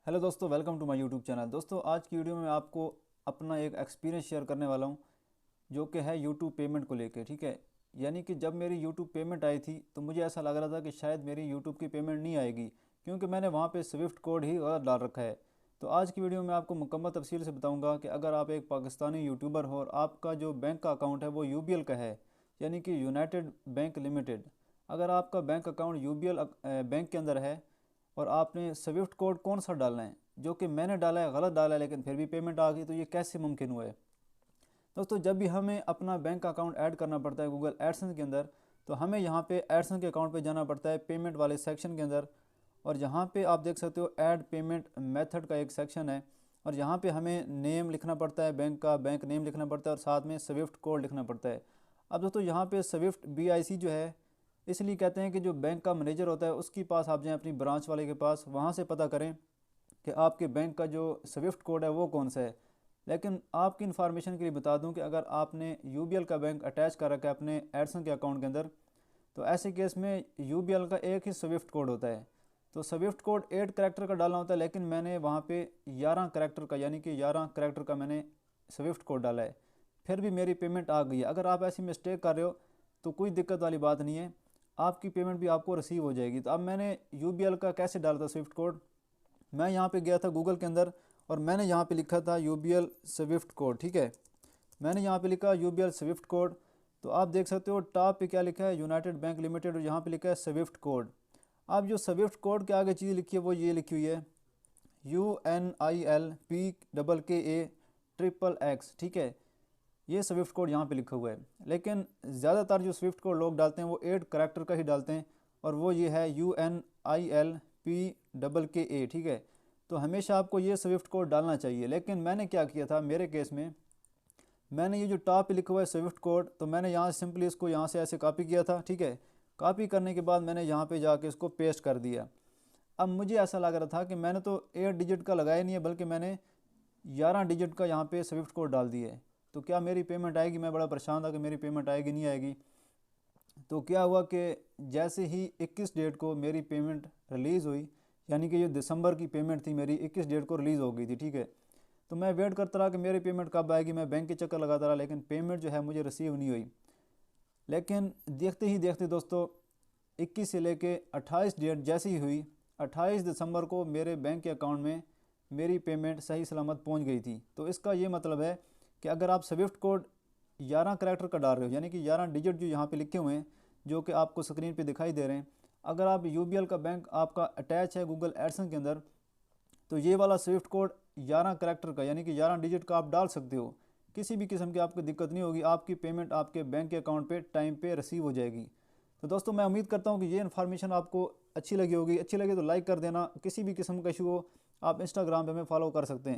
Hello दोस्तों, welcome to my YouTube channel. दोस्तों, आज की वीडियो में आपको अपना एक एक्सपीरियंस शेयर करने वाला हूं जो कि है यूट्यूब पेमेंट को लेके। ठीक है, यानी कि जब मेरी यूट्यूब पेमेंट आई थी तो मुझे ऐसा लग रहा था कि शायद मेरी यूट्यूब की पेमेंट नहीं आएगी, क्योंकि मैंने वहां पे स्विफ्ट कोड ही गलत डाल रखा है। तो आज की वीडियो में आपको मुकम्मल तफसील से बताऊँगा कि अगर आप एक पाकिस्तानी यूट्यूबर हो और आपका जो बैंक का अकाउंट है वो यूबीएल का है, यानी कि यूनाइटेड बैंक लिमिटेड। अगर आपका बैंक अकाउंट यूबीएल बैंक के अंदर है और आपने स्विफ्ट कोड कौन सा डालना है, जो कि मैंने डाला है गलत डाला है लेकिन फिर भी पेमेंट आ गई, तो ये कैसे मुमकिन हुआ है। दोस्तों, जब भी हमें अपना बैंक अकाउंट ऐड करना पड़ता है गूगल एडसेंस के अंदर, तो हमें यहाँ पे एडसेंस के अकाउंट पे जाना पड़ता है पेमेंट वाले सेक्शन के अंदर। और यहाँ पे आप देख सकते हो ऐड पेमेंट मेथड का एक सेक्शन है, और यहाँ पे हमें नेम लिखना पड़ता है, बैंक का बैंक नेम लिखना पड़ता है और साथ में स्विफ्ट कोड लिखना पड़ता है। अब दोस्तों, यहाँ पे स्विफ्ट BIC जो है, इसलिए कहते हैं कि जो बैंक का मैनेजर होता है उसके पास आप जाएं, अपनी ब्रांच वाले के पास, वहाँ से पता करें कि आपके बैंक का जो स्विफ्ट कोड है वो कौन सा है। लेकिन आपकी इन्फॉर्मेशन के लिए बता दूं कि अगर आपने यूबीएल का बैंक अटैच कर रखा है अपने एडसन के अकाउंट के अंदर, तो ऐसे केस में यूबीएल का एक ही स्विफ्ट कोड होता है। तो स्विफ्ट कोड 8 करैक्टर का डालना होता है, लेकिन मैंने वहाँ पे 11 करैक्टर का, यानी कि 11 करैक्टर का मैंने स्विफ्ट कोड डाला है, फिर भी मेरी पेमेंट आ गई है। अगर आप ऐसी मिस्टेक कर रहे हो तो कोई दिक्कत वाली बात नहीं है, आपकी पेमेंट भी आपको रिसीव हो जाएगी। तो अब मैंने यूबीएल का कैसे डाला था स्विफ्ट कोड, मैं यहाँ पे गया था गूगल के अंदर और मैंने यहाँ पे लिखा था यूबीएल स्विफ्ट कोड। ठीक है, मैंने यहाँ पे लिखा यूबीएल स्विफ्ट कोड। तो आप देख सकते हो टॉप पे क्या लिखा है, यूनाइटेड बैंक लिमिटेड, और यहाँ पे लिखा है स्विफ्ट कोड। अब जो स्विफ्ट कोड के आगे चीज़ लिखी है वो ये लिखी हुई है UNILPKKA ठीक है, ये स्विफ्ट कोड यहाँ पे लिखा हुआ है। लेकिन ज़्यादातर जो स्विफ्ट कोड लोग डालते हैं वो 8 करैक्टर का ही डालते हैं, और वो ये है UNILPKKA। ठीक है, तो हमेशा आपको ये स्विफ्ट कोड डालना चाहिए। लेकिन मैंने क्या किया था, मेरे केस में मैंने ये जो टॉप पे लिखा हुआ है स्विफ्ट कोड, तो मैंने यहाँ सिंपली इसको यहाँ से ऐसे कॉपी किया था। ठीक है, कॉपी करने के बाद मैंने यहाँ पे जाके इसको पेस्ट कर दिया। अब मुझे ऐसा लग रहा था कि मैंने तो 8 डिजिट का लगाया नहीं है, बल्कि मैंने 11 डिजिट का यहाँ पे स्विफ्ट कोड डाल दिया है। तो क्या मेरी पेमेंट आएगी? मैं बड़ा परेशान था कि मेरी पेमेंट आएगी नहीं आएगी। तो क्या हुआ कि जैसे ही 21 डेट को मेरी पेमेंट रिलीज़ हुई, यानी कि जो दिसंबर की पेमेंट थी मेरी 21 डेट को रिलीज़ हो गई थी। ठीक है, तो मैं वेट करता रहा कि मेरी पेमेंट कब आएगी, मैं बैंक के चक्कर लगाता रहा, लेकिन पेमेंट जो है मुझे रिसीव नहीं हुई। लेकिन देखते ही देखते दोस्तों, 21 से लेके 28 डेट जैसी ही हुई, 28 दिसंबर को मेरे बैंक के अकाउंट में मेरी पेमेंट सही सलामत पहुंच गई थी। तो इसका ये मतलब है कि अगर आप स्विफ्ट कोड 11 करैक्टर का डाल रहे हो, यानी कि 11 डिजिट जो यहाँ पे लिखे हुए हैं, जो कि आपको स्क्रीन पे दिखाई दे रहे हैं, अगर आप यूबीएल का बैंक आपका अटैच है गूगल एडसेंस के अंदर, तो ये वाला स्विफ्ट कोड 11 करैक्टर का, यानी कि 11 डिजिट का आप डाल सकते हो। किसी भी किस्म की आपको दिक्कत नहीं होगी, आपकी पेमेंट आपके बैंक के अकाउंट पे टाइम पे रिसीव हो जाएगी। तो दोस्तों, मैं उम्मीद करता हूँ कि ये इन्फॉर्मेशन आपको अच्छी लगी होगी। अच्छी लगी तो लाइक कर देना। किसी भी किस्म का इशू हो आप इंस्टाग्राम पे हमें फॉलो कर सकते हैं।